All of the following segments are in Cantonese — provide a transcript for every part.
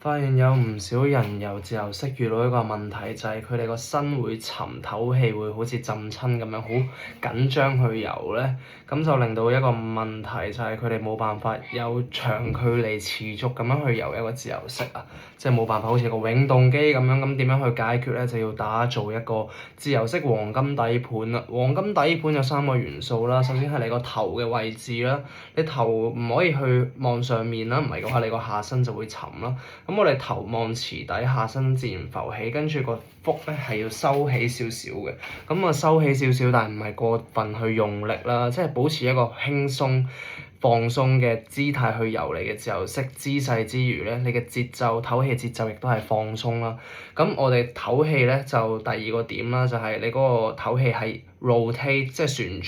發現有唔少人游自由式遇到一個問題，就係佢哋個身會沉，唞氣會好似浸親咁樣，好緊張去游咧，咁就令到一個問題就係佢哋冇辦法有長距離持續咁樣去游一個自由式啊，即係冇辦法好似個永動機咁樣，咁點樣去解決咧？就要打造一個自由式黃金底盤啦。黃金底盤有3個元素啦，首先係你個頭嘅位置啦，你頭唔可以去望上面啦，唔係嘅話你個下身就會沉啦。咁我哋頭望池底，下身自然浮起，跟住個腹咧係要收起少少嘅。咁啊收起少少，但係唔係過分去用力啦，即係保持一個輕鬆放鬆嘅姿態去游你嘅自由式姿勢之餘咧，你嘅節奏唞氣節奏亦都係放鬆啦。咁我哋唞氣咧就第二個點啦，就係你嗰個唞氣係 rotate，即係旋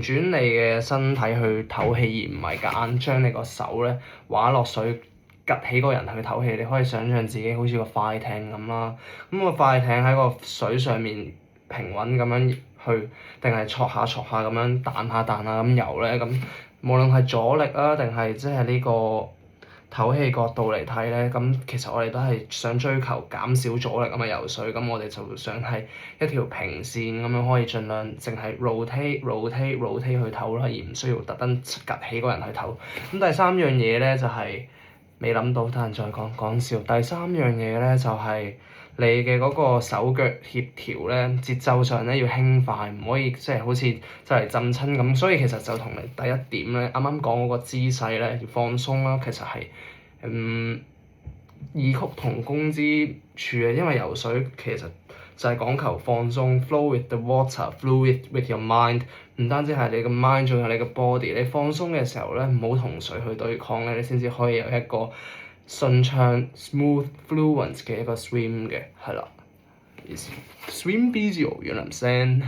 轉你嘅身體去唞氣，而唔係夾硬將你個手咧畫落水。趌起個人去唞氣，你可以想像自己好似個快艇咁啦。咁個快艇喺個水上面平穩咁樣去，定係戳下咁樣彈下咁游咧？咁無論係阻力啊，定係即係呢個唞氣角度嚟睇咧，咁其實我哋都係想追求減少阻力咁嘅游水。咁我哋就想係一條平線咁樣，可以盡量淨係 rotate 去唞啦，而唔需要特登趌起個人去唞。咁第三樣嘢咧就係、未諗到，等陣再講笑。第三樣嘢咧就係你嘅嗰個手腳協調咧，節奏上咧要輕快，唔可以即係好似就嚟浸親咁。所以其實就同你第一點咧，啱啱講嗰個姿勢咧要放鬆啦，其實係異曲同工之處嘅，因為游水其實就係講求放鬆 ，flow with the water，flow with your mind。唔單止係你個 mind，仲有你個 body。你放鬆嘅時候咧，唔好同水去對抗咧，你先至可以有一個順暢、smooth、fluent 嘅一個 swim 嘅，係啦。Swim easy，you know what I'm saying？